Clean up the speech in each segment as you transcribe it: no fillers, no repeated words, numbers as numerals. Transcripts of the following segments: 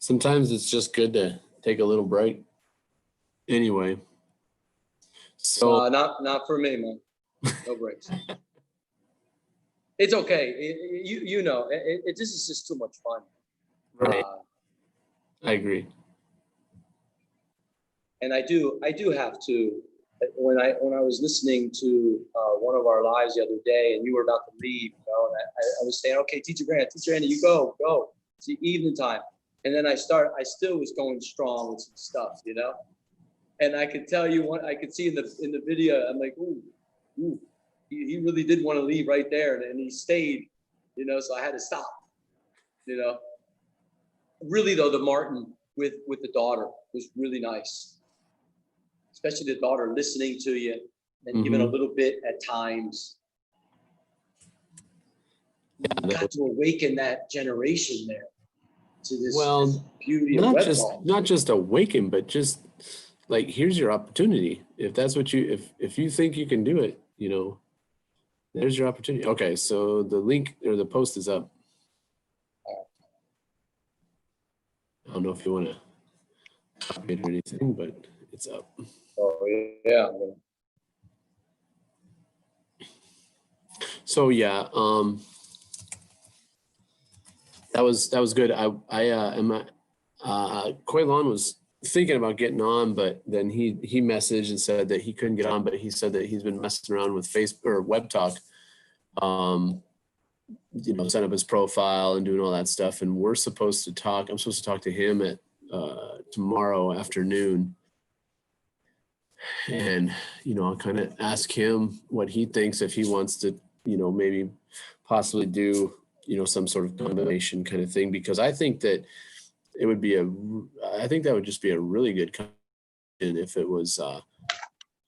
sometimes it's just good to take a little break. Anyway, so not for me, man. No breaks. It's okay. You know, this is just too much fun. Right. I agree. And I do have to. When I was listening to one of our lives the other day, and you were about to leave, you know, and I was saying, okay, Teacher Grant, Teacher Andy, you go. It's the evening time, and then I still was going strong with some stuff, you know, and I could tell you I could see in the video, I'm like, ooh, he really did want to leave right there, and he stayed, you know, so I had to stop, you know. Really though, the Martin with the daughter was really nice. Especially the daughter listening to you and giving a little bit at times. You got to awaken that generation there to this, this beauty of not just awaken, but just like, here's your opportunity. If that's what if you think you can do it, you know, there's your opportunity. Okay, so the link or the post is up. I don't know if you want to copy it or anything, but it's up. Oh yeah. So yeah, that was good. Kweilyn was thinking about getting on, but then he messaged and said that he couldn't get on, but he said that he's been messing around with Facebook or Web Talk, you know, set up his profile and doing all that stuff. And I'm supposed to talk to him at tomorrow afternoon. And, you know, I'll kind of ask him what he thinks, if he wants to, you know, maybe possibly do, you know, some sort of combination kind of thing, because I think that it would be that would just be a really good combination if it was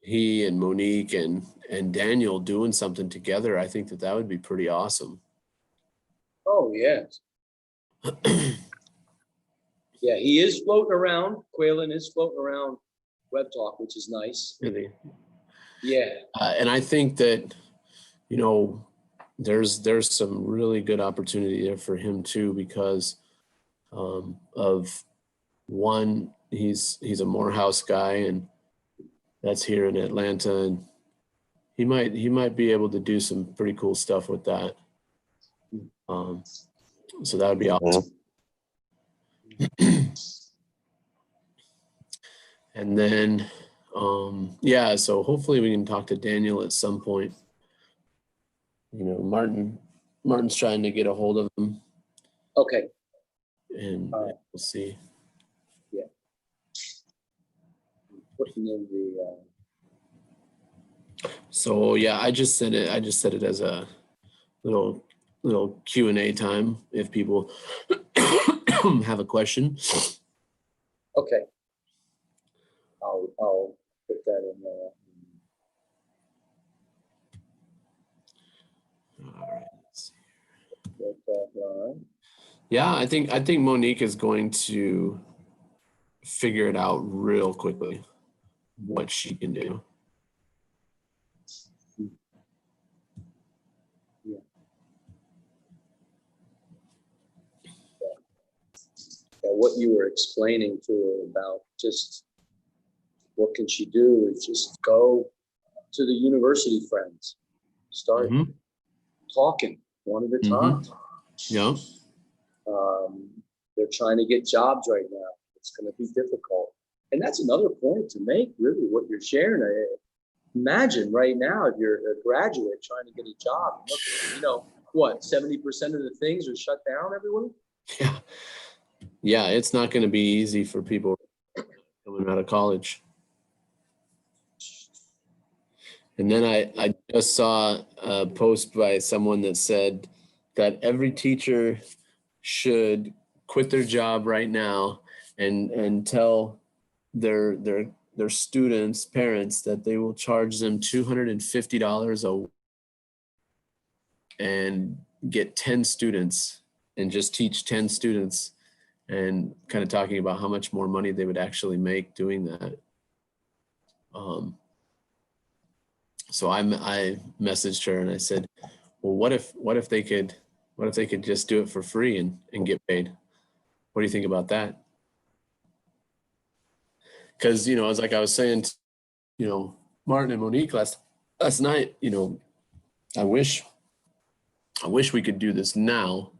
he and Monique and Daniel doing something together. I think that would be pretty awesome. Oh, yes. Yeah, he is floating around. Kweilyn is floating around Web Talk, which is nice. Really? Yeah. And I think that, you know, there's some really good opportunity there for him too, because of one, he's a Morehouse guy, and that's here in Atlanta, and he might be able to do some pretty cool stuff with that. So that would be awesome. And then, yeah, so hopefully we can talk to Daniel at some point. You know, Martin's trying to get a hold of him. Okay. And we'll see. Yeah. Putting in the. So yeah, I just set it as a little Q&A time if people have a question. Okay. I'll put that in there. All right. Let's see. Yeah, I think Monique is going to figure it out real quickly what she can do. Yeah. What you were explaining to her about just what can she do is just go to the university friends, start talking one at a time. Yeah. They're trying to get jobs right now. It's going to be difficult. And that's another point to make, really, what you're sharing. Imagine right now, if you're a graduate trying to get a job, you know, what, 70% of the things are shut down everywhere? Yeah. Yeah, it's not going to be easy for people coming out of college. And then I just saw a post by someone that said that every teacher should quit their job right now and tell their students' parents that they will charge them $250 and get 10 students and just teach 10 students, and kind of talking about how much more money they would actually make doing that. So I messaged her and I said, well, what if they could just do it for free and get paid? What do you think about that? because, you know, as like I was saying, you know, Martin and Monique last night, you know, I wish we could do this now.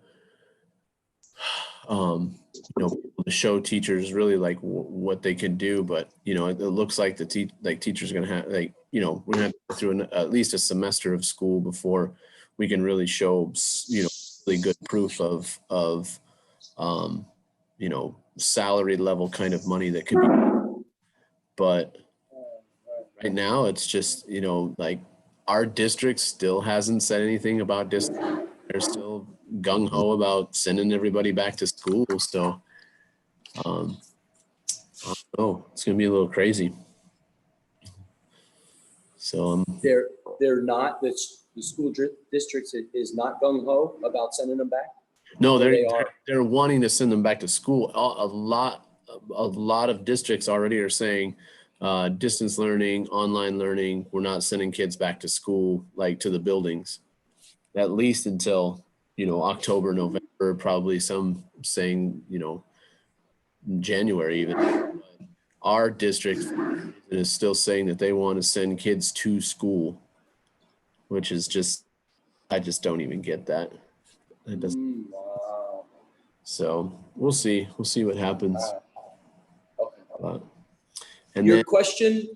You know, to show teachers really like what they can do, but you know, it looks like the teachers are going to have, like, you know, we're going to have to go through at least a semester of school before we can really show, you know, really good proof of you know, salary level kind of money that could be. But right now it's just, you know, like our district still hasn't said anything about this. They're still gung ho about sending everybody back to school. So, oh, it's gonna be a little crazy. So They're not, the school districts is not gung ho about sending them back. no, They are. they're wanting to send them back to school. A lot of districts already are saying distance learning, online learning. We're not sending kids back to school, like to the buildings, at least until, you know, October, November, probably some saying, you know, January even. But our district is still saying that they want to send kids to school, which is just, I just don't even get that. It doesn't. Wow. So we'll see what happens. Okay. And your then question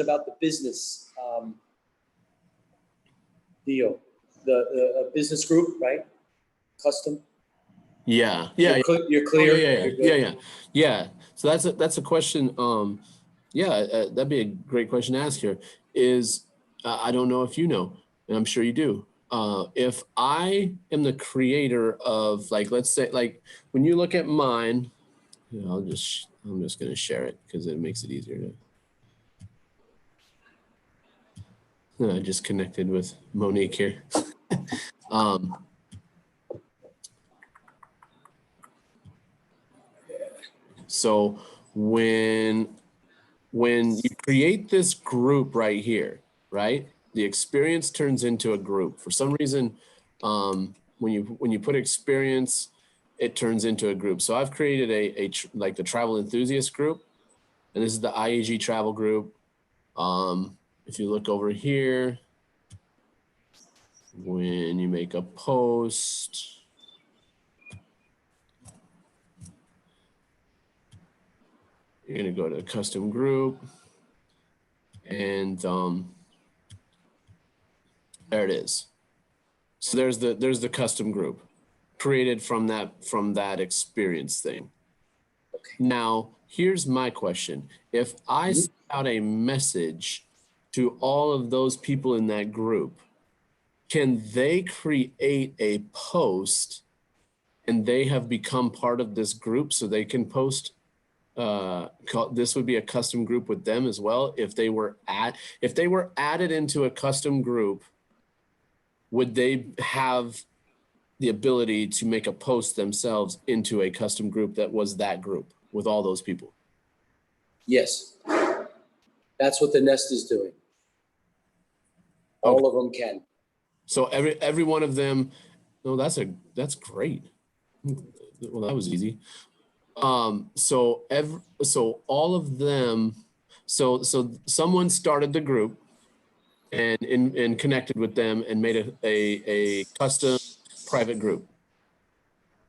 about the business deal, the business group, right? Custom. yeah. You're clear. Oh, yeah. So that's a question. That'd be a great question to ask here. Is I don't know if you know, and I'm sure you do. If I am the creator of, like, let's say, like when you look at mine, you know, I'm just going to share it because it makes it easier to. I just connected with Monique here. So when you create this group right here, right? The experience turns into a group. For some reason, when you put experience, it turns into a group. So I've created like the travel enthusiast group, and this is the IAG travel group. If you look over here, when you make a post, you're gonna go to custom group, and there it is. So there's the custom group created from that experience thing. Okay. Now, here's my question. If I send out a message to all of those people in that group, can they create a post and they have become part of this group so they can post? This would be a custom group with them as well. If they were added into a custom group, would they have the ability to make a post themselves into a custom group that was that group with all those people? Yes. That's what the Nest is doing. All of them can. So every one of them. No, that's great. Well, that was easy. So all of them. So someone started the group and connected with them and made a custom private group.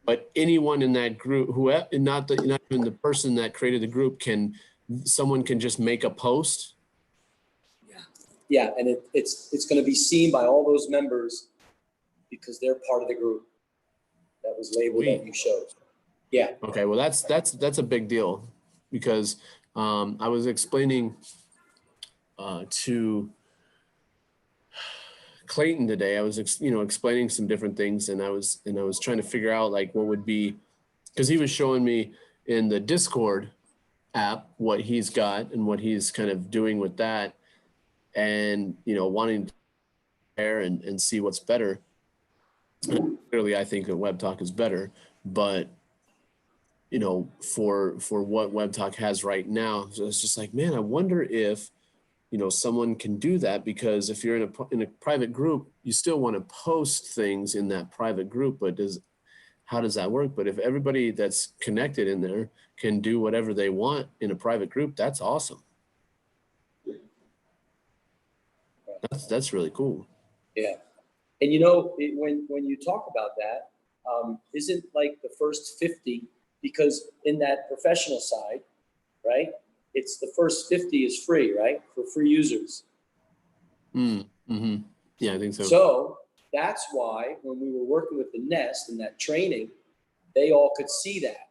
But anyone in that group, not even the person that created the group, someone can just make a post. Yeah, and it's going to be seen by all those members because they're part of the group that was labeled that you showed. Yeah. Okay, well that's a big deal because I was explaining to Clayton today. I was explaining some different things, and I was trying to figure out like what would be, because he was showing me in the Discord app what he's got and what he's kind of doing with that, and wanting to compare and see what's better. Clearly, I think that WebTalk is better, but for what WebTalk has right now, so it's just like, man, I wonder if someone can do that, because if you're in a private group, you still want to post things in that private group, but how does that work? But if everybody that's connected in there can do whatever they want in a private group, that's awesome. That's really cool. Yeah. And you know, when you talk about that, isn't like the first 50, because in that professional side, right, it's the first 50 is free, right, for free users. Mm-hmm. Yeah, I think so. So that's why when we were working with the Nest in that training, they all could see that,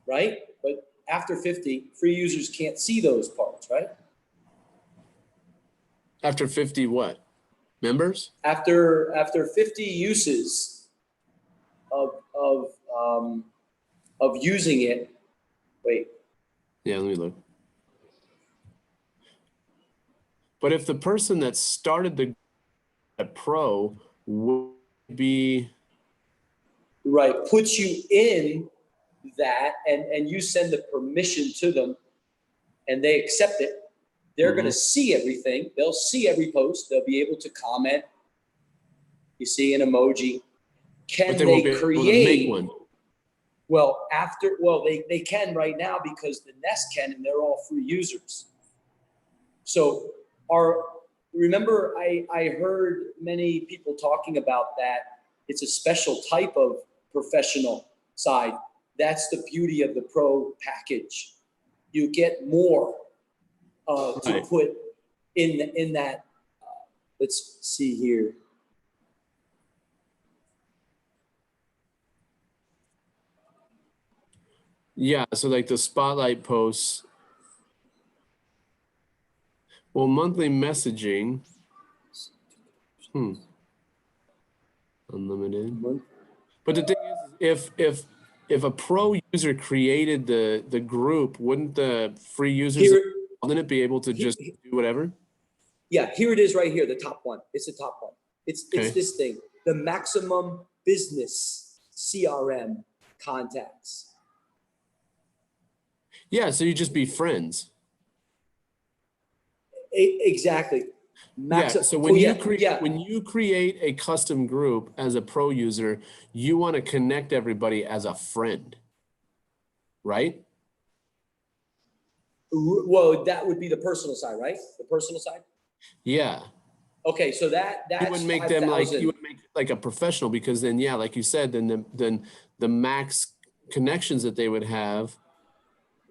right? But after 50, free users can't see those parts, right? After 50 what? Members? After 50 uses of using it, wait. Yeah, let me look. But if the person that started the pro would be right, puts you in that, and you send the permission to them and they accept it, they're going to see everything. They'll see every post. They'll be able to comment. You see an emoji. Can they won't be create able to make one? Well, they can right now because the Nest can, and they're all free users. So remember I heard many people talking about that. It's a special type of professional side. That's the beauty of the pro package. You get more to put in that. Let's see here. Yeah, so like the spotlight posts. Well, monthly messaging. Unlimited. But the thing is, if a pro user created the group, wouldn't the free users wouldn't it be able to just do whatever? Yeah, here it is right here, the top one. It's the top one. It's this thing, the maximum business CRM contacts. Yeah, so you just be friends. Exactly. Yeah, so when you create a custom group as a pro user, you want to connect everybody as a friend, right? Well, that would be the personal side, right? The personal side? Yeah. Okay, so that's you would make 5,000. them like you would make like a professional, because then yeah, like you said, then the max connections that they would have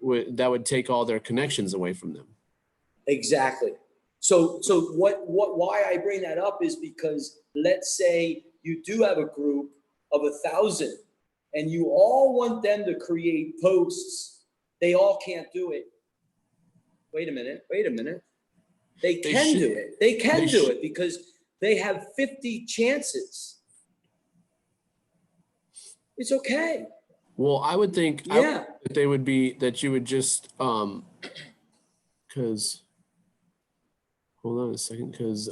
that would take all their connections away from them. Exactly. So why I bring that up is because let's say you do have a group of 1,000 and you all want them to create posts. They all can't do it. Wait a minute. They can do it. They can do it because they have 50 chances. It's okay. Well, I would think that they would be that you would just because hold on a second, because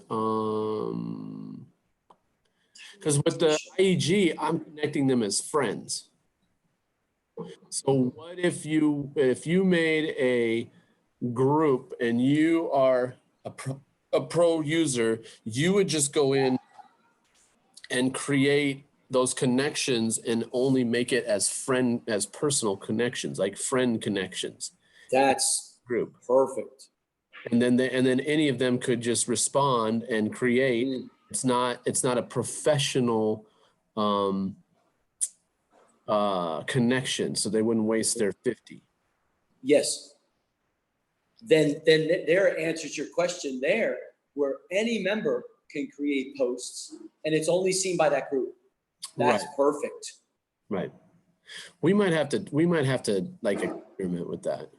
with the IEG, I'm connecting them as friends. So what if you made a group and you are a pro user, you would just go in and create those connections and only make it as personal connections, like friend connections. That's group. Perfect. And then any of them could just respond and create. It's not a professional connection, so they wouldn't waste their 50. Yes. Then there answers your question there, where any member can create posts and it's only seen by that group. That's perfect. Right. We might have to like experiment with that.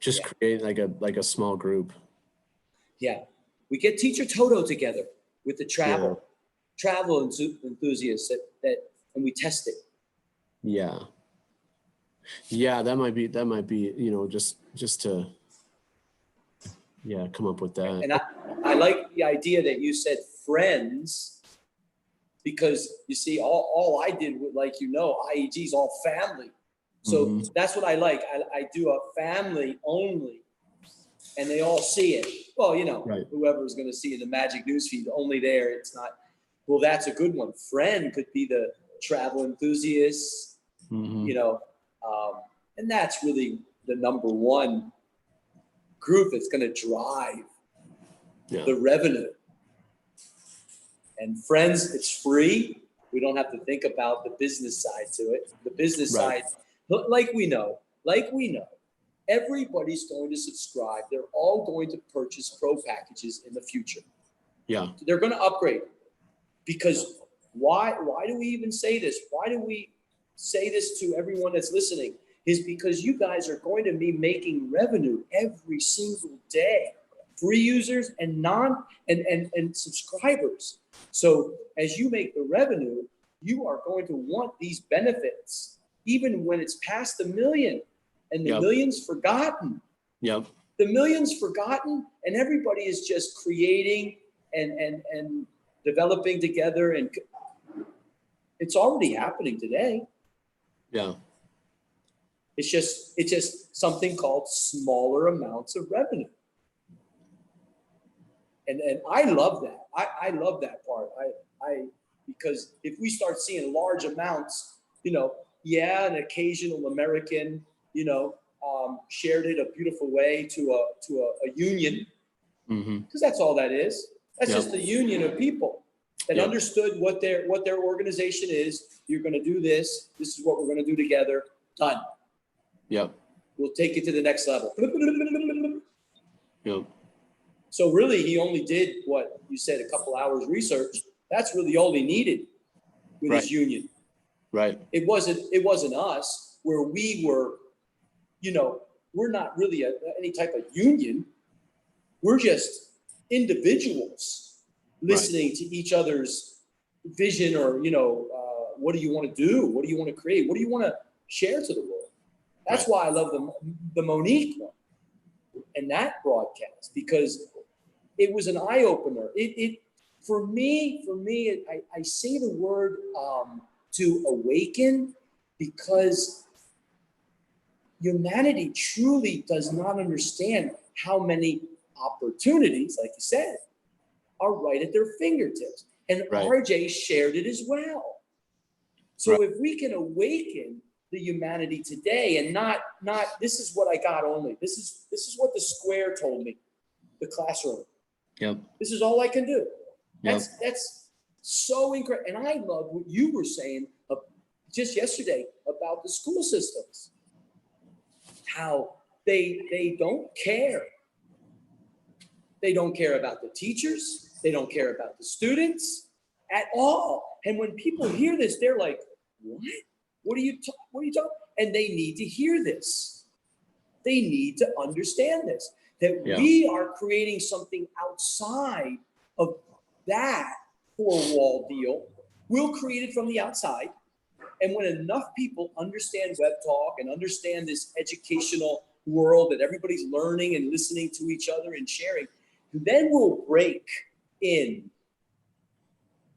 Just create like a small group. Yeah. We get Teacher Toto together with the travel enthusiasts that and we test it. Yeah. Yeah, that might be, just to come up with that. And I like the idea that you said friends, because you see, all I did with, IEG's all family. So that's what I like. I do a family only. and they all see it. Well, Right. whoever is going to see the magic newsfeed, only there. It's not. Well, that's a good one. Friend could be the travel enthusiast, Mhm. And that's really the number one group that's going to drive Yeah. the revenue. And friends, it's free. We don't have to think about the business side to it. The business Right. side, like we know, everybody's going to subscribe. They're all going to purchase pro packages in the future. Yeah. They're going to upgrade. Because why do we even say this? Why do we say this to everyone that's listening? Is because you guys are going to be making revenue every single day. Free users and and subscribers. So as you make the revenue, you are going to want these benefits, even when it's past the million and the Yep. million's forgotten. Yep. The million's forgotten, and everybody is just creating and developing together, and it's already happening today. Yeah. It's just something called smaller amounts of revenue. And I love that. I love that part. Because if we start seeing large amounts, an occasional American, shared it a beautiful way to a union, Mm-hmm. because that's all that is. That's Yep. just a union of people that Yep. understood what their organization is. You're going to do this. This is what we're going to do together. Done. Yep. We'll take it to the next level. Yep. So really, he only did what you said, a couple hours research. That's really all he needed with Right. his union. Right. It wasn't us where we were, we're not really any type of union. We're just individuals listening to each other's vision, or what do you want to do? What do you want to create? What do you want to share to the world? That's Right. why I love the Monique one and that broadcast, because it was an eye opener. It for me, I say the word to awaken, because humanity truly does not understand how many opportunities, like you said, are right at their fingertips. And Right. RJ shared it as well. So Right. if we can awaken the humanity today, and not this is what I got only. This is what the square told me, the classroom. Yep. This is all I can do. Yep. That's so incredible. And I love what you were saying just yesterday about the school systems. How they don't care. They don't care about the teachers. They don't care about the students at all. And when people hear this, they're like, "What? What are you talking?" And they need to hear this. They need to understand this. That we are creating something outside of that four-wall deal. We'll create it from the outside. And when enough people understand web talk and understand this educational world that everybody's learning and listening to each other and sharing, then we'll break in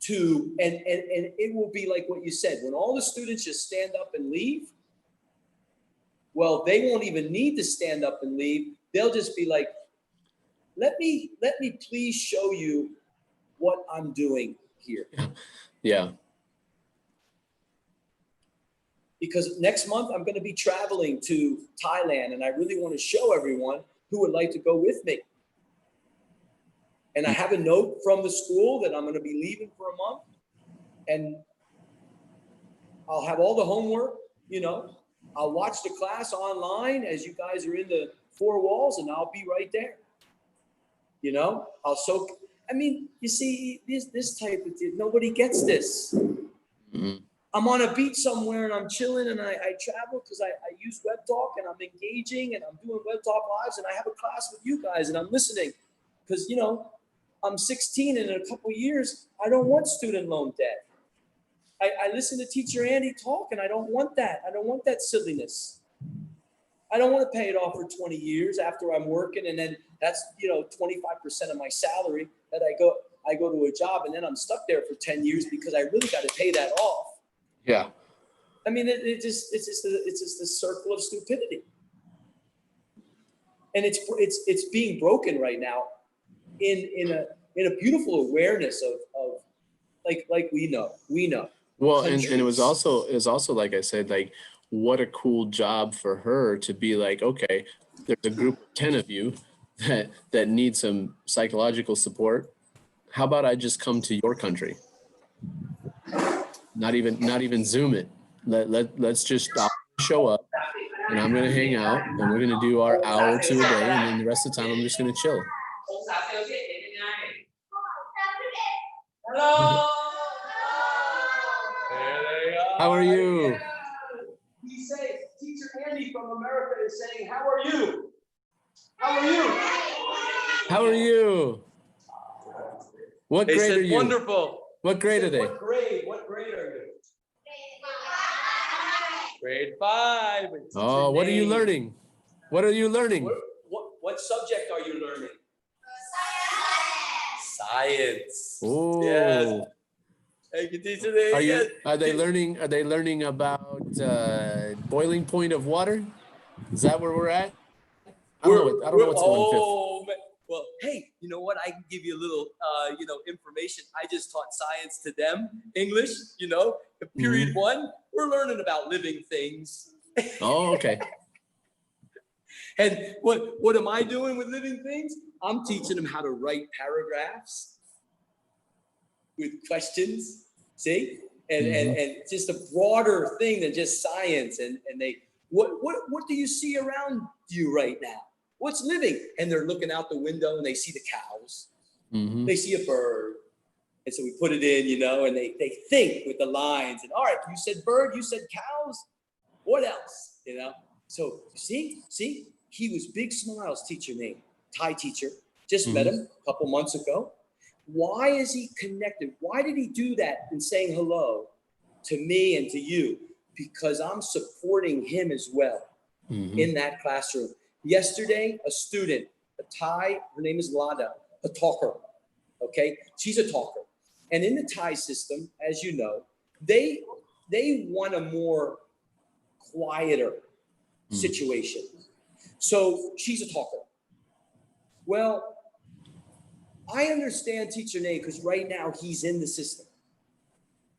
to, and it will be like what you said, when all the students just stand up and leave, well, they won't even need to stand up and leave. They'll just be like, let me please show you what I'm doing here. Yeah. Because next month I'm going to be traveling to Thailand, and I really want to show everyone who would like to go with me. And I have a note from the school that I'm going to be leaving for a month, and I'll have all the homework, I'll watch the class online as you guys are in the four walls, and I'll be right there. You see, this type of thing, nobody gets this. Mm-hmm. I'm on a beach somewhere and I'm chilling, and I travel because I use web talk, and I'm engaging, and I'm doing web talk lives, and I have a class with you guys, and I'm listening because, I'm 16, and in a couple of years, I don't want student loan debt. I listen to Teacher Andy talk, and I don't want that. I don't want that silliness. I don't want to pay it off for 20 years after I'm working, and then that's 25% of my salary that I go to a job, and then I'm stuck there for 10 years because I really got to pay that off. Yeah. I mean, it's just the circle of stupidity. And it's being broken right now in a beautiful awareness of like we know. Well, and it was also like I said, like what a cool job for her to be like, okay, there's a group of 10 of you that need some psychological support. How about I just come to your country? Not even Zoom it. Let's just show up, and I'm gonna hang out, and we're gonna do our hour or two a day, and then the rest of the time I'm just gonna chill. Hello. How are you? He said, Teacher Andy from America is saying, how are you? How are you? How are you? What They grade said, are you? wonderful. What grade are they? What grade are you? Grade 5. Oh, what are you learning? What are you learning? What subject are you learning? Science. Oh. Yes. Thank you, teacher. Are they learning about boiling point of water? Is that where we're at? I don't know what's going fifth. Man. Well, hey, you know what? I can give you a little, information. I just taught science to them, English. Period 1. We're learning about living things. Oh, okay. And what am I doing with living things? I'm teaching them how to write paragraphs with questions. See, and just a broader thing than just science. And they, what do you see around you right now? What's living? And they're looking out the window and they see the cows. They see a bird. And so we put it in, and they think with the lines. And all right, you said bird, you said cows. What else? So see, he was big smiles, teacher name, Thai teacher. Just met him a couple months ago. Why is he connected? Why did he do that in saying hello to me and to you? Because I'm supporting him as well in that classroom. Yesterday, a student, a Thai, her name is Lada, a talker. Okay, she's a talker. And in the Thai system, as you know, they want a more quieter situation. So she's a talker. Well, I understand teacher Nate because right now he's in the system.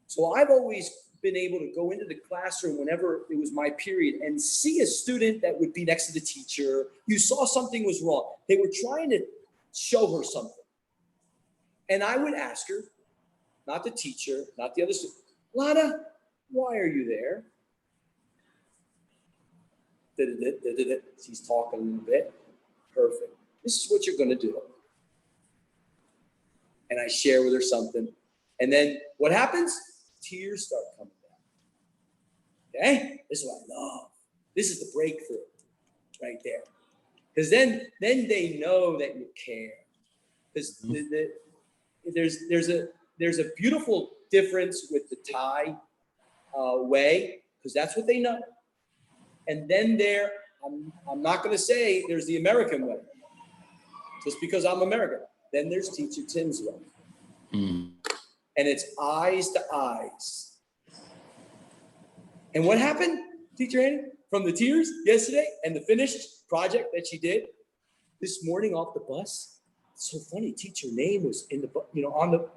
So I've always been able to go into the classroom whenever it was my period and see a student that would be next to the teacher. You saw something was wrong. They were trying to show her something. And I would ask her, not the teacher, not the other student, Lada, why are you there? She's talking a little bit. Perfect. This is what you're going to do. And I share with her something. And then what happens? Tears start coming down. Okay? This is what I love. This is the breakthrough right there. Because then they know that you care. Because there's a beautiful difference with the Thai way, because that's what they know. And then I'm not going to say there's the American way, just because I'm American. Then there's Teacher Tim's way. And it's eyes to eyes. And what happened, Teacher Annie? From the tears yesterday and the finished project that she did this morning off the bus. It's so funny. Teacher name was in the, on the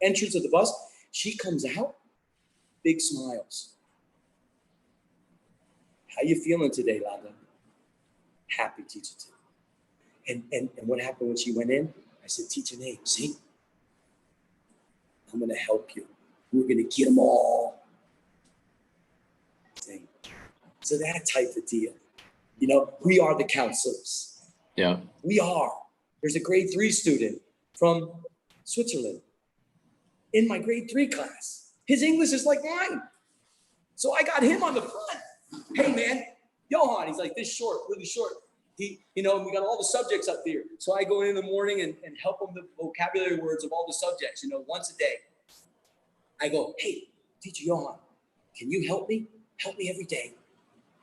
entrance of the bus. She comes out, big smiles. How you feeling today, Lada? Happy, Teacher Tim. And what happened when she went in? I said, Teacher Nate, see, I'm going to help you. We're going to get them all. So that type of deal. We are the counselors. Yeah. We are. There's a grade 3 student from Switzerland in my grade 3 class. His English is like mine. So I got him on the front. Hey, man, Johan, he's like this short, really short. We got all the subjects up here. So I go in the morning and help him the vocabulary words of all the subjects, once a day. I go, hey, Teacher Johan, can you help me? Help me every day.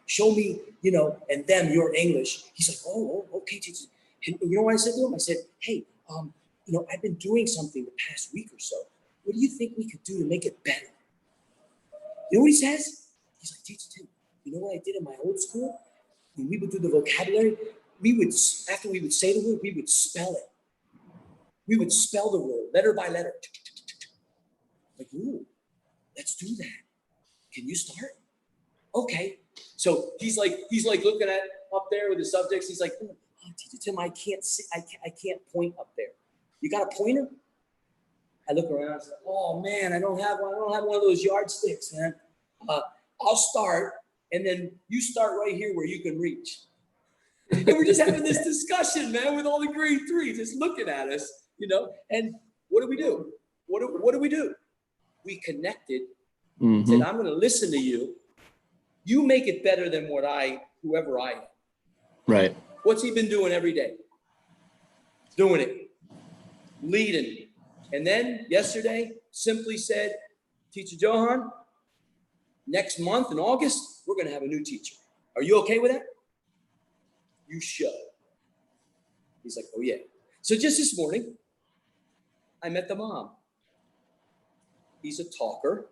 Show me, and them your English. He's like, oh, okay, teacher. And you know what I said to him? I said, hey, I've been doing something the past week or so. What do you think we could do to make it better? You know what he says? He's like, Teacher Tim, you know what I did in my old school? When we would do the vocabulary, after we would say the word, we would spell it. We would spell the word letter by letter. Like, ooh, let's do that. Can you start? Okay. So he's like looking at up there with the subjects. He's like, oh, Teacher Tim, I can't see. I can't point up there. You got a pointer? I look around. I say, oh man, I don't have one. I don't have one of those yardsticks, man. I'll start, and then you start right here where you can reach. And we're just having this discussion, man, with all the grade 3s just looking at us, you know. And what do we do? What do we do? We connected. Said, I'm going to listen to you. You make it better than whoever I am. Right. What's he been doing every day? Doing it. Leading. And then yesterday, simply said, Teacher Johan, next month in August, we're going to have a new teacher. Are you okay with that? You should. He's like, oh yeah. So just this morning, I met the mom. He's a talker.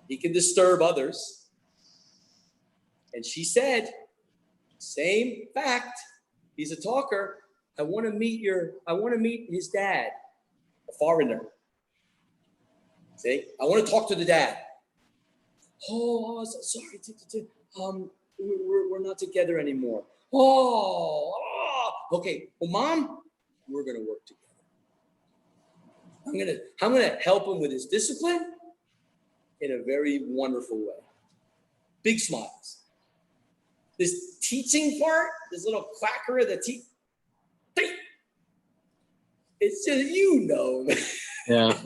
He can disturb others. And she said, same fact, he's a talker. I want to meet his dad, a foreigner. See, I want to talk to the dad. Oh, sorry, we're not together anymore. Okay. Well, Mom, we're gonna work together. I'm gonna help him with his discipline in a very wonderful way. Big smiles. This teaching part, this little quacker of the it's just, Yeah.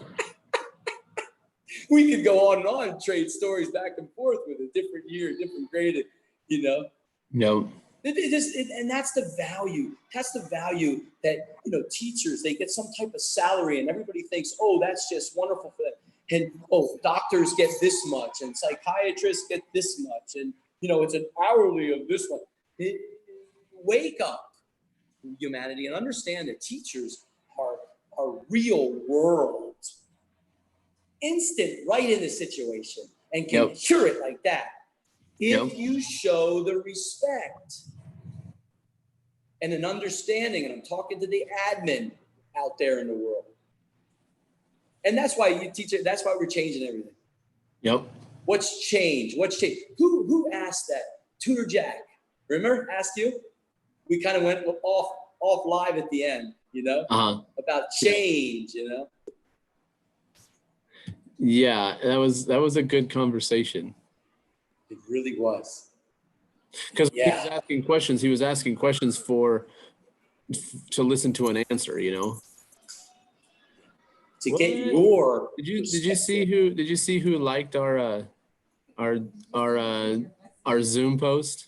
We could go on and on, trade stories back and forth with a different year, different grade, you know. No. And that's the value. That's the value that, teachers, they get some type of salary and everybody thinks, oh, that's just wonderful for them. And, oh, doctors get this much and psychiatrists get this much. And, it's an hourly of this one. Wake up, humanity, and understand that teachers are real world. Instant, right in the situation, and can cure it like that. If you show the respect and an understanding, and I'm talking to the admin out there in the world. And that's why you teach it. That's why we're changing everything. Yep. What's changed? Who asked that? Tutor Jack, remember, asked you? We kind of went off live at the end, about change, Yeah, that was a good conversation. It really was. Because he was asking questions. He was asking questions to listen to an answer, To get your Did you see who liked our Zoom post?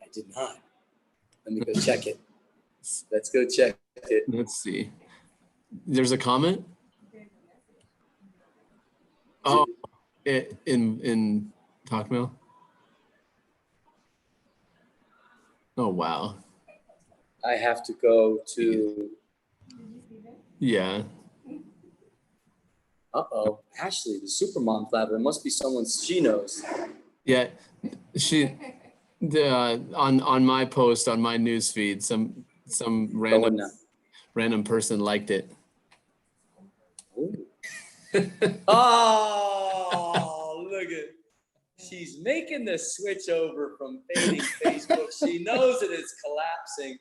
I did not. Let me go check it. Let's go check it. Let's see. There's a comment. Oh, in Talkmail. Oh wow. I have to go to. Yeah. Uh-oh, Ashley, the Supermom Lab. There must be someone she knows. Yeah, on my post on my news feed, some random person liked it. Oh, look at. She's making the switch over from fading Facebook. She knows that it's collapsing.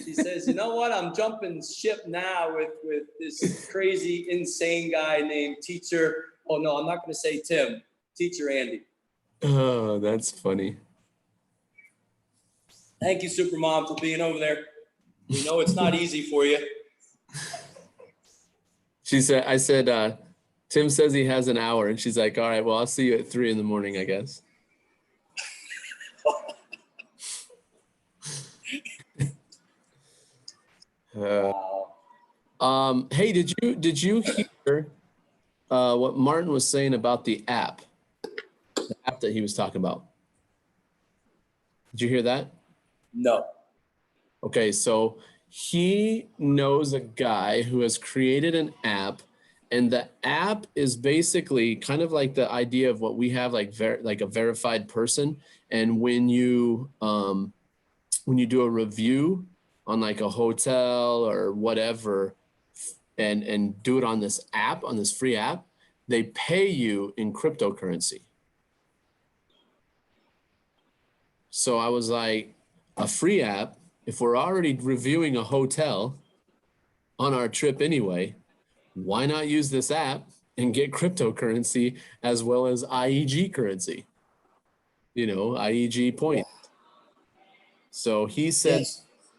She says, you know what? I'm jumping ship now with this crazy, insane guy named Teacher. Oh, no, I'm not going to say Tim. Teacher Andy. Oh, that's funny. Thank you, Supermom, for being over there. We know it's not easy for you. I said, Tim says he has an hour. And she's like, all right, well, I'll see you at 3 a.m, I guess. Hey, did you hear what Martin was saying about the app that he was talking about? Did you hear that? No. Okay, so he knows a guy who has created an app And the app is basically kind of like the idea of what we have, like a verified person. And when you do a review on like a hotel or whatever, and do it on this app, on this free app, they pay you in cryptocurrency. So I was like, a free app, if we're already reviewing a hotel on our trip anyway, why not use this app and get cryptocurrency as well as IEG currency? IEG points. So he said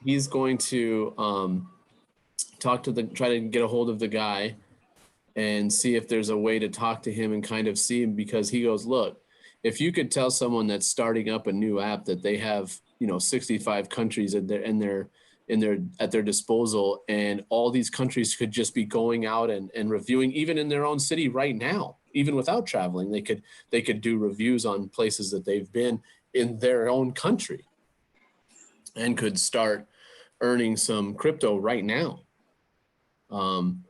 he's going to try to get a hold of the guy and see if there's a way to talk to him and kind of see him, because he goes, look, if you could tell someone that's starting up a new app that they have, 65 countries at their disposal, and all these countries could just be going out and reviewing, even in their own city right now, even without traveling, they could do reviews on places that they've been in their own country and could start earning some crypto right now. And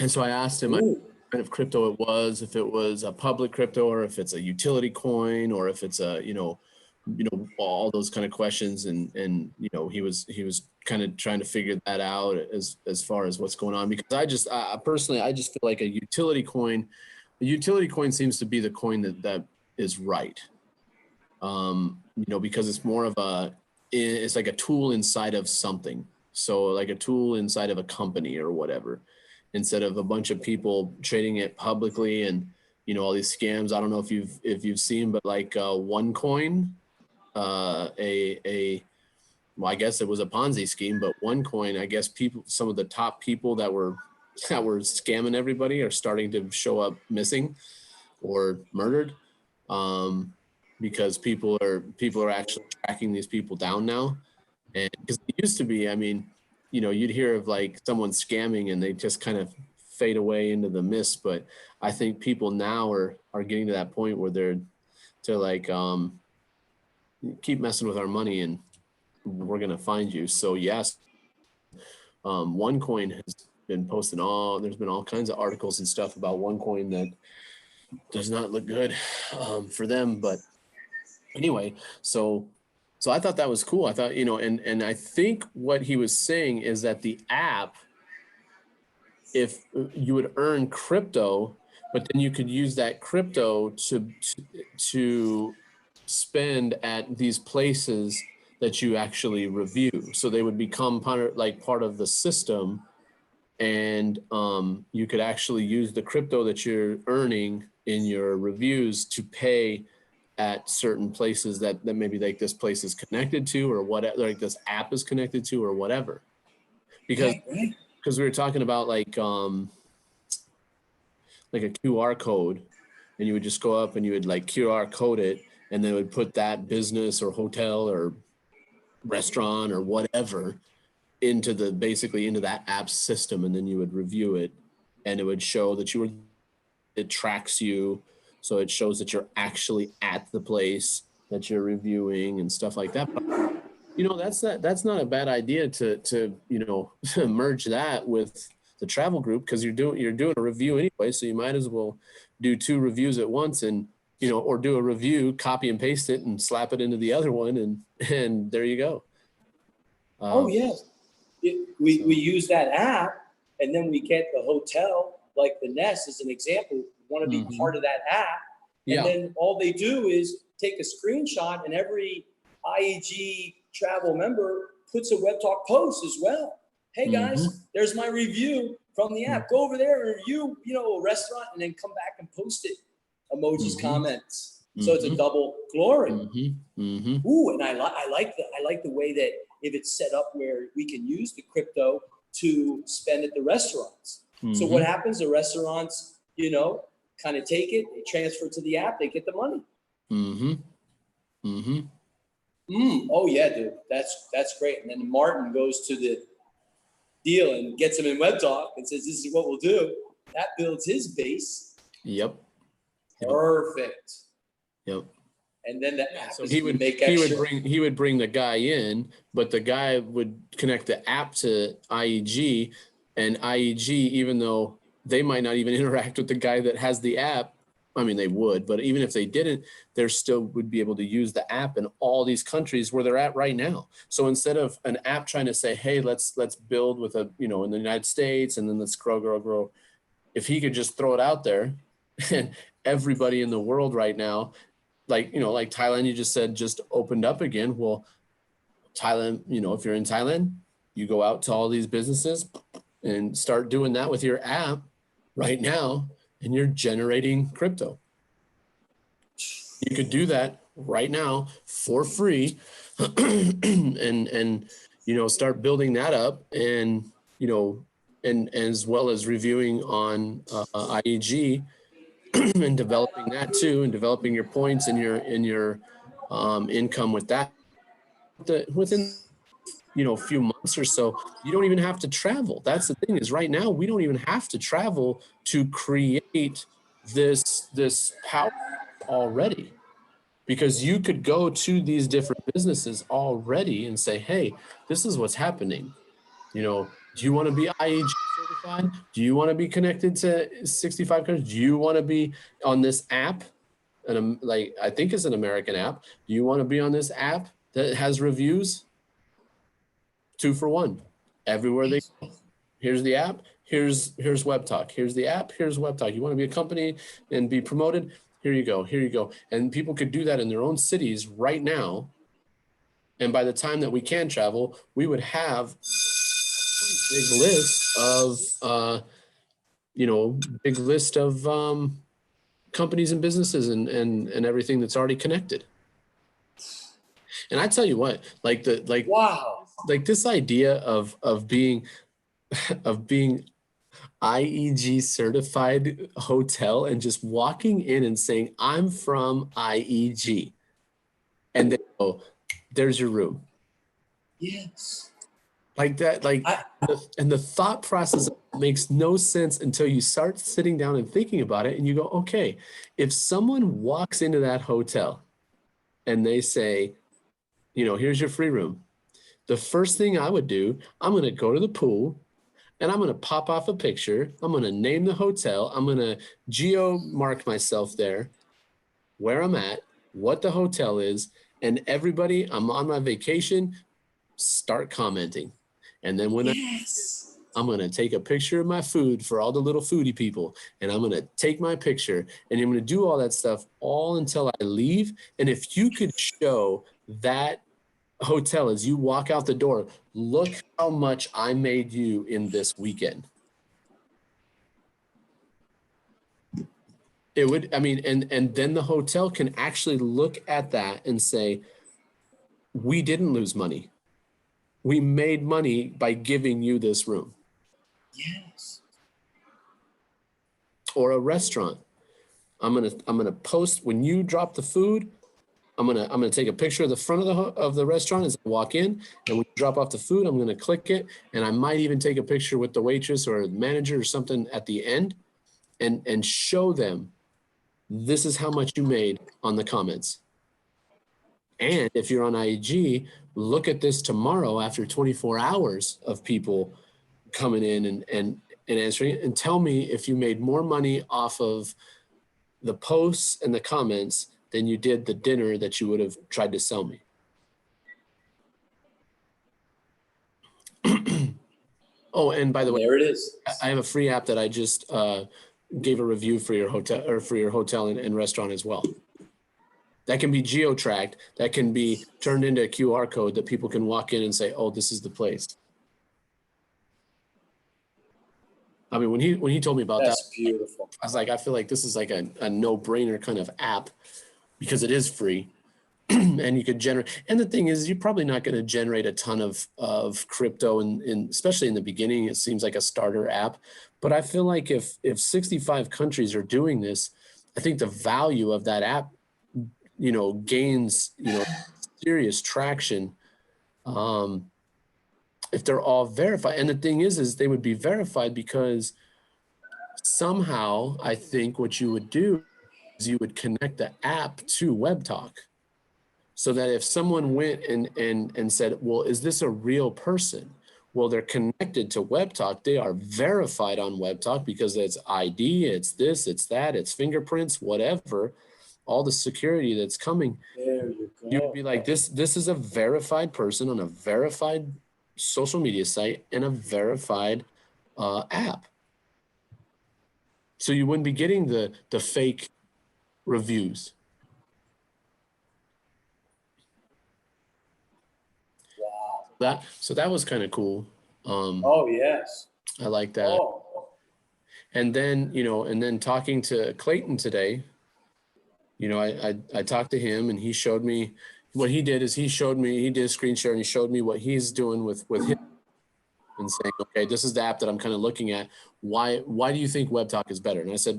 so I asked him what kind of crypto it was, if it was a public crypto or if it's a utility coin or if it's a, all those kind of questions. And he was kind of trying to figure that out as far as what's going on, because I personally just feel like a utility coin seems to be the coin that is right. Because it's more of it's like a tool inside of something. So like a tool inside of a company or whatever, instead of a bunch of people trading it publicly and, all these scams. I don't know if you've seen, but like OneCoin, well, I guess it was a Ponzi scheme, but OneCoin, I guess some of the top people that were scamming everybody are starting to show up missing or murdered, because people are actually tracking these people down now. And because it used to be, you'd hear of like someone scamming and they just kind of fade away into the mist. But I think people now are getting to that point where they're like, keep messing with our money and we're going to find you. So yes, OneCoin has been posting there's been all kinds of articles and stuff about OneCoin that does not look good for them. But anyway, so I thought that was cool. I thought, and I think what he was saying is that the app, if you would earn crypto, but then you could use that crypto to spend at these places that you actually review. So they would become part of the system, and you could actually use the crypto that you're earning in your reviews to pay at certain places that maybe like this place is connected to, or what, like this app is connected to, or whatever. Because we were talking about like a QR code, and you would just go up and you would like QR code it, and then would put that business or hotel or restaurant or whatever into that app system, and then you would review it, and it would show that it tracks you. So it shows that you're actually at the place that you're reviewing and stuff like that. But, that's not a bad idea to merge that with the travel group, because you're doing a review anyway. So you might as well do 2 reviews at once, and, or do a review, copy and paste it and slap it into the other one. And there you go. Yes. We use that app, and then we get the hotel, like the Nest as an example, want to be part of that app. And then all they do is take a screenshot, and every IEG travel member puts a Web Talk post as well. Hey guys, there's my review from the app. Go over there and review, a restaurant, and then come back and post it. Emojis, comments. So it's a double glory. Ooh, and I like the way that if it's set up where we can use the crypto to spend at the restaurants. So what happens? The restaurants, kind of take it, they transfer to the app, they get the money. Oh yeah, dude, that's great. And then Martin goes to the deal and gets him in Web Talk and says, "This is what we'll do." That builds his base. Yep. Perfect. Yep. And then the app so he would bring the guy in, but the guy would connect the app to IEG, and IEG, even though they might not even interact with the guy that has the app. I mean, they would, but even if they didn't, they still would be able to use the app in all these countries where they're at right now. So instead of an app trying to say, hey, let's build with a, in the United States, and then let's grow. If he could just throw it out there, and everybody in the world right now, like Thailand, you just said, just opened up again. Well, Thailand, if you're in Thailand, you go out to all these businesses and start doing that with your app right now, and you're generating crypto. You could do that right now for free, and start building that up, and and as well as reviewing on IEG and developing that too, and developing your points and your income with that within a few months or so. You don't even have to travel. That's the thing, is right now we don't even have to travel to create this power already, because you could go to these different businesses already and say, hey, this is what's happening. Do you want to be IEG certified? Do you want to be connected to 65 countries? Do you want to be on this app? And I think it's an American app. Do you want to be on this app that has reviews? 2 for 1 everywhere they go. Here's the app. Here's Web Talk. Here's the app. Here's Web Talk. You want to be a company and be promoted? Here you go. Here you go. And people could do that in their own cities right now. And by the time that we can travel, we would have a big list of companies and businesses and everything that's already connected. And I tell you what, Wow. like this idea of being IEG certified hotel and just walking in and saying, I'm from IEG. And then, oh, there's your room. Yes. Like that, and the thought process makes no sense until you start sitting down and thinking about it. And you go, okay, if someone walks into that hotel and they say, here's your free room, the first thing I would do, I'm going to go to the pool and I'm going to pop off a picture. I'm going to name the hotel. I'm going to geo mark myself there, where I'm at, what the hotel is, and everybody, I'm on my vacation, start commenting. And then when I'm going to take a picture of my food for all the little foodie people, and I'm going to take my picture, and I'm going to do all that stuff all until I leave. And if you could show that hotel as you walk out the door, look how much I made you in this weekend. It would, and then the hotel can actually look at that and say, we didn't lose money. We made money by giving you this room. Yes. Or a restaurant. I'm gonna post when you drop the food. I'm gonna take a picture of the front of the restaurant as I walk in, and when you drop off the food, I'm gonna click it, and I might even take a picture with the waitress or the manager or something at the end, and show them this is how much you made on the comments. And if you're on IEG, look at this tomorrow after 24 hours of people coming in and answering it, and tell me if you made more money off of the posts and the comments than you did the dinner that you would have tried to sell me. Oh, and by the way, there it is. I have a free app that I just gave a review for your hotel, or for your hotel and restaurant as well. That can be geo-tracked. That can be turned into a QR code that people can walk in and say, oh, this is the place. I mean, when he told me about That's beautiful. I was like, I feel like this is like a no-brainer kind of app, because it is free. And you could generate, and the thing is, you're probably not going to generate a ton of crypto, and especially in the beginning, it seems like a starter app. But I feel like if 65 countries are doing this, I think the value of that app, gains, serious traction. If they're all verified. And the thing is they would be verified because somehow I think what you would do is you would connect the app to Web Talk. So that if someone went and said, well, is this a real person? Well, they're connected to WebTalk. They are verified on WebTalk because it's ID, it's this, it's that, it's fingerprints, whatever, all the security that's coming. There you go. You would be like, this is a verified person on a verified social media site and a verified app. So you wouldn't be getting the fake reviews. Wow. So that was kind of cool. Oh, yes. I like that. Oh. And then talking to Clayton today, I talked to him and he showed me what he did is he did a screen share and he showed me what he's doing with him and saying, okay, this is the app that I'm kind of looking at. Why do you think WebTalk is better? And I said,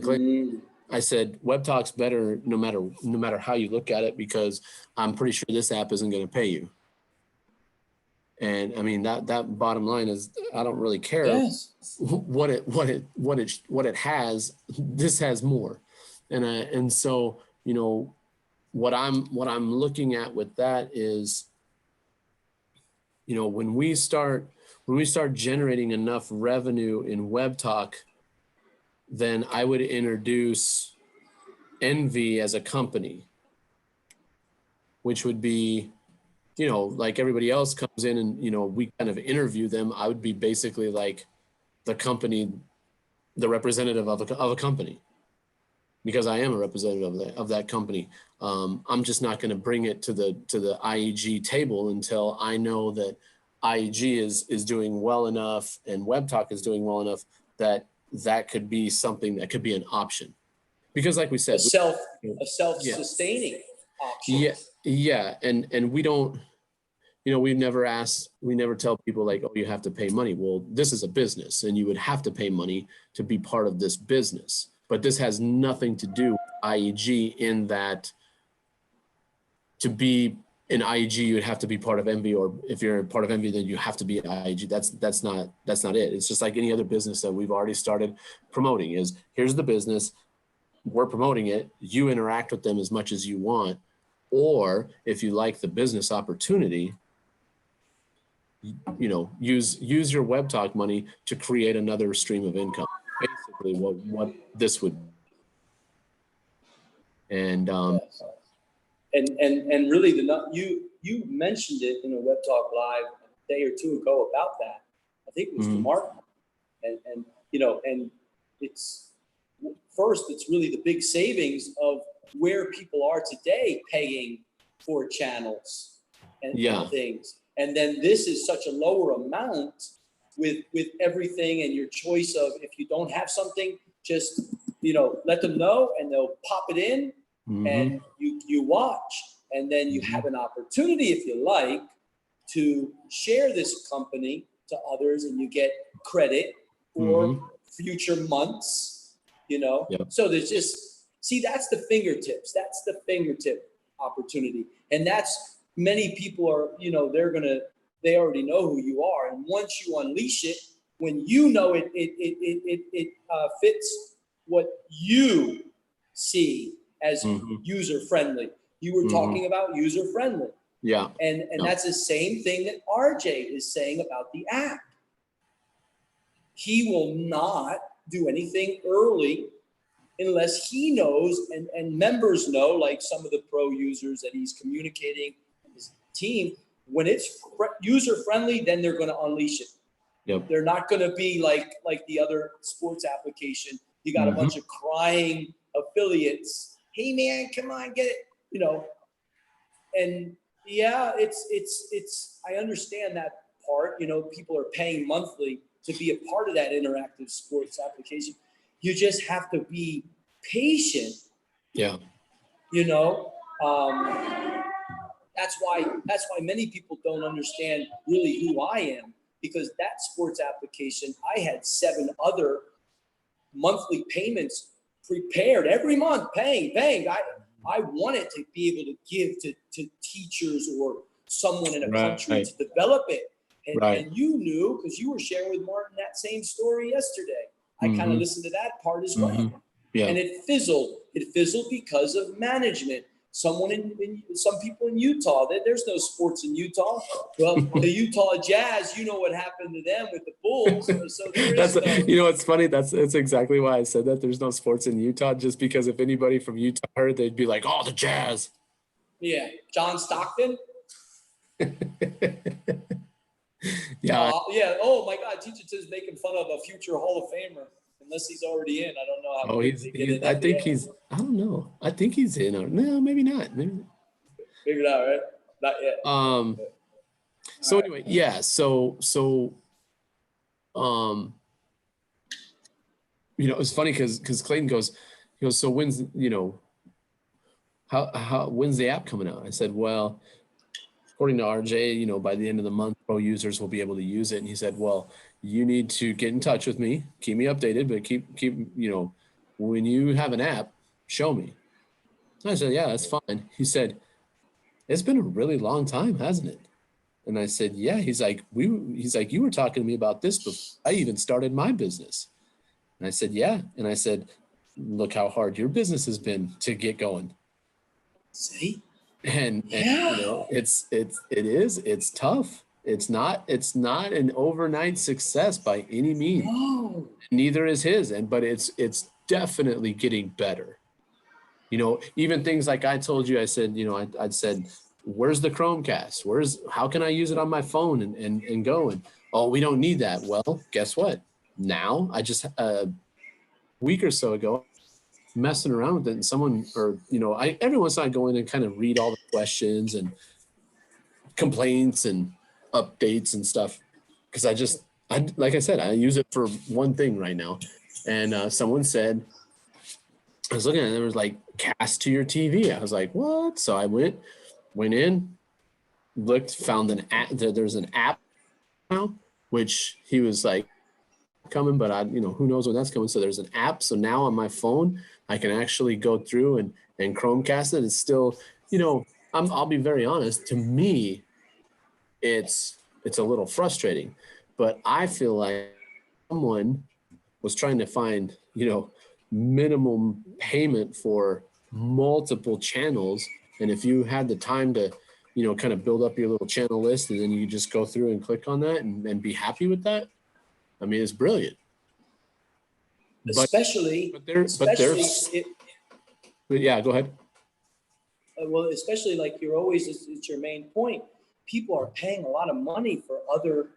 Clayton, I said, WebTalk's better no matter how you look at it, because I'm pretty sure this app isn't going to pay you. And I mean, that bottom line is, I don't really care what it has. This has more. And so, what I'm looking at with that is, when we start generating enough revenue in WebTalk, then I would introduce Envy as a company, which would be, like everybody else comes in and, we kind of interview them. I would be basically like the company, the representative of a company, because I am a representative of that company. I'm just not going to bring it to the IEG table until I know that IEG is doing well enough and WebTalk is doing well enough that could be something that could be an option. Because like we said, a self-sustaining option. Yeah. And we don't, we never tell people like, oh, you have to pay money. Well, this is a business and you would have to pay money to be part of this business. But this has nothing to do with IEG, in that to be in IEG, you would have to be part of Envy, or if you're part of Envy, then you have to be IEG. That's not it. It's just like any other business that we've already started promoting. Is here's the business, we're promoting it, you interact with them as much as you want, or if you like the business opportunity, use your WebTalk money to create another stream of income. Basically what this would be. And and really you mentioned it in a WebTalk Live a day or two ago about that. I think it was to Mark, and it's really the big savings of where people are today paying for channels and things. And then this is such a lower amount with everything, and your choice of, if you don't have something, just, let them know and they'll pop it in and you watch. And then you have an opportunity, if you like, to share this company to others, and you get credit for future months, So there's that's the fingertips. That's the fingertip opportunity. And that's, many people are, they already know who you are. And once you unleash it, when it fits what you see as user friendly. You were talking about user friendly. Yeah. And that's the same thing that RJ is saying about the app. He will not do anything early unless he knows and members know, like some of the pro users that he's communicating with his team, when it's user friendly, then they're going to unleash it. Yep. They're not going to be like the other sports application. You got a bunch of crying affiliates. Hey man, come on, get it, And yeah, it's I understand that part. People are paying monthly to be a part of that interactive sports application. You just have to be patient. Yeah. That's why many people don't understand really who I am, because that sports application, I had 7 other monthly payments prepared every month, paying. I wanted to be able to give to teachers or someone in a country to develop it. And you knew, because you were sharing with Martin that same story yesterday. I kind of listened to that part as well. Yeah. And it fizzled. It fizzled because of management. someone some people in Utah. There's no sports in Utah. Well, the Utah Jazz, you know what happened to them with the Bulls. So there is no. You know, it's funny. That's exactly why I said that. There's no sports in Utah, just because if anybody from Utah heard, they'd be like, "Oh, the Jazz." Yeah, John Stockton. Yeah. Yeah. Oh my God, Teacher is making fun of a future Hall of Famer. Unless he's already in, I don't know how. Oh, I think he's. I don't know. I think he's in. Or no, maybe not. Maybe not, right? Not yet. So anyway, yeah. So you know, it's funny because Clayton goes, he goes, so when's, you know, when's the app coming out? I said, well, according to RJ, you know, by the end of the month, pro users will be able to use it. And he said, well, you need to get in touch with me, keep me updated, but keep, you know, when you have an app, show me. I said, yeah, that's fine. He said, it's been a really long time, hasn't it? And I said, yeah. He's like, you were talking to me about this before I even started my business. And I said, yeah. And I said, look how hard your business has been to get going. See? And you know, it's tough. It's not an overnight success by any means. No. Neither is his. But it's definitely getting better. You know, even things like I told you, I said, you know, I'd said, where's the Chromecast? How can I use it on my phone and go? And, oh, we don't need that. Well, guess what? Now I just a week or so ago, messing around with it, and someone, or, you know, every once in a while I go in and kind of read all the questions and complaints and updates and stuff. Cause like I said, I use it for one thing right now. And someone said, I was looking at it, there was like cast to your TV. I was like, what? So I went in, looked, found an app. There's an app now, which he was like coming, but you know, who knows when that's coming. So there's an app. So now on my phone, I can actually go through and Chromecast it. It's still, you know, I'll be very honest, to me, it's a little frustrating, but I feel like someone was trying to find, you know, minimum payment for multiple channels. And if you had the time to, you know, kind of build up your little channel list, and then you just go through and click on that and be happy with that. I mean, it's brilliant. Especially, yeah, go ahead. Well, especially like it's your main point. People are paying a lot of money for other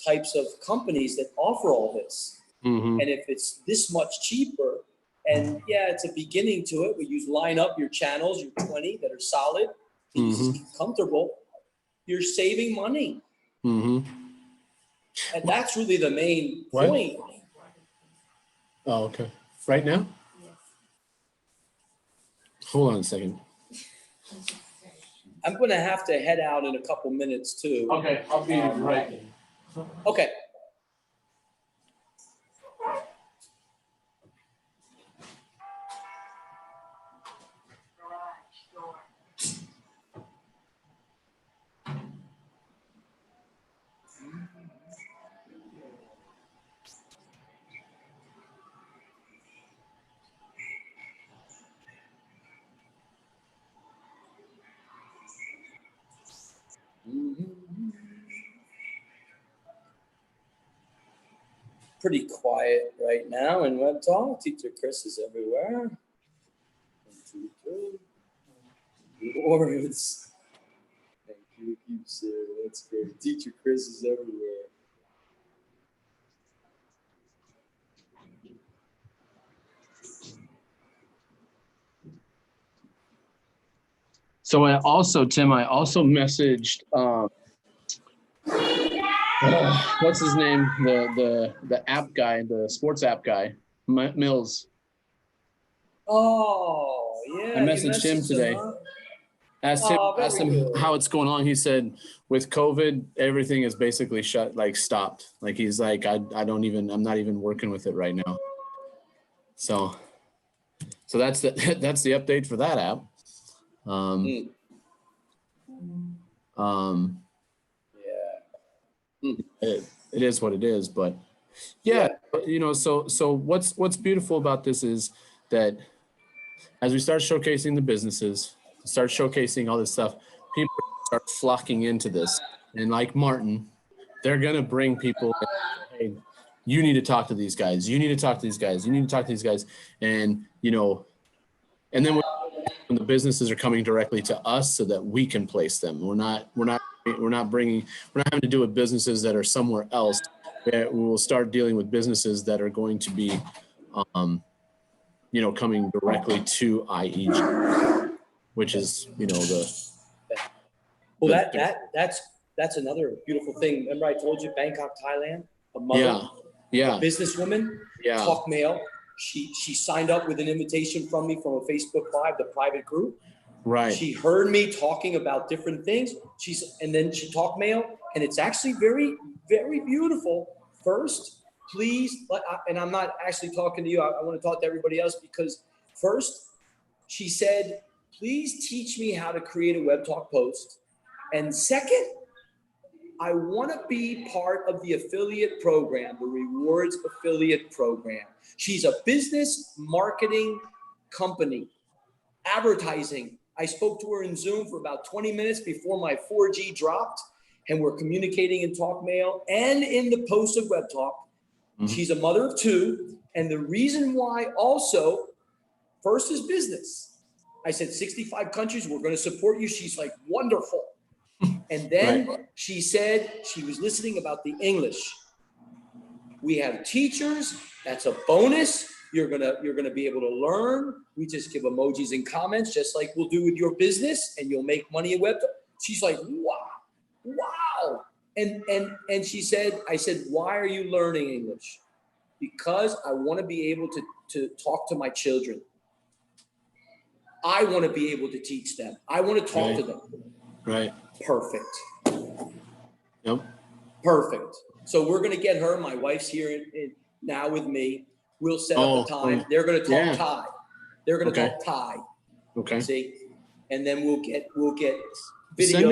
types of companies that offer all this. Mm-hmm. And if it's this much cheaper, and yeah, it's a beginning to it, where you line up your channels, your 20 that are solid, easy, comfortable, you're saving money. Mm-hmm. And that's really the main point. Oh, okay. Right now? Yes. Hold on a second. I'm going to have to head out in a couple minutes too. Okay, I'll be right. Okay. Pretty quiet right now in Web Talk. Teacher Chris is everywhere. 1, 2, 3. Words. Thank you, keep Sarah. That's great. Teacher Chris is everywhere. So Tim, I also messaged what's his name? The app guy, the sports app guy, Mills. Oh, yeah. I messaged him today. Asked him how it's going on. He said with COVID, everything is basically stopped. Like he's like, I'm not even working with it right now. So that's the update for that app. It is what it is, but yeah. You know, so what's beautiful about this is that as we start showcasing the businesses, start showcasing all this stuff, people start flocking into this. And like Martin, they're going to bring people, hey, you need to talk to these guys. You need to talk to these guys. You need to talk to these guys. And, you know, and then when the businesses are coming directly to us so that we can place them. We're not having to do with businesses that are somewhere else. We will start dealing with businesses that are going to be, you know, coming directly to IEG, which is, you know, Well, that's another beautiful thing. Remember I told you Bangkok, Thailand, a mother, yeah, a businesswoman, talk mail. She signed up with an invitation from me from a Facebook Live, the private group. right. She heard me talking about different things. And then she talked mail, and it's actually very, very beautiful. First, please, and I'm not actually talking to you. I want to talk to everybody else, because first she said, please teach me how to create a web talk post. And second, I want to be part of the affiliate program, the rewards affiliate program. She's a business marketing company, advertising. I spoke to her in Zoom for about 20 minutes before my 4G dropped, and we're communicating in talk mail and in the post of web talk. Mm-hmm. She's a mother of two. And the reason why also, first is business. I said, 65 countries, we're going to support you. She's like, wonderful. And then she said she was listening about the English. We have teachers. That's a bonus. You're gonna be able to learn. We just give emojis and comments, just like we'll do with your business, and you'll make money at web. She's like, wow. And she said, I said, why are you learning English? Because I want to be able to talk to my children. I want to be able to teach them. I want to talk to them. Right. Perfect. Yep. Perfect. So we're going to get her. My wife's here now with me. We'll set up a time. They're going to talk Thai. They're going to talk Thai. Okay. See, and then we'll get videos. Send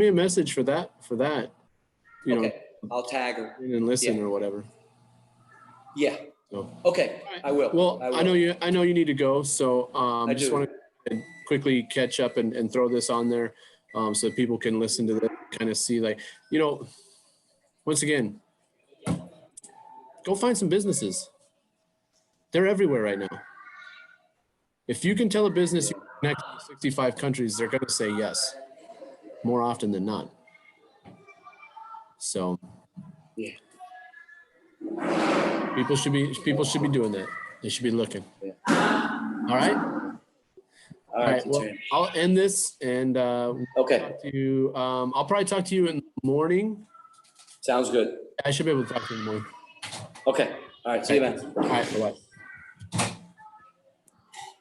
me a message for that. You know, I'll tag her and listen or whatever. Yeah. So. Okay. I will. Well, I know you need to go. So I just want to quickly catch up and throw this on there. So that people can listen to this, kind of see, like, you know, once again, go find some businesses. They're everywhere right now. If you can tell a business you connect to 65 countries, they're going to say yes more often than not. So yeah, people should be doing that. They should be looking. Yeah. All right. All right. Well, I'll end this and talk to you. I'll probably talk to you in the morning. Sounds good. I should be able to talk to you in the morning. Okay. All right. See you, man. All right. Bye-bye.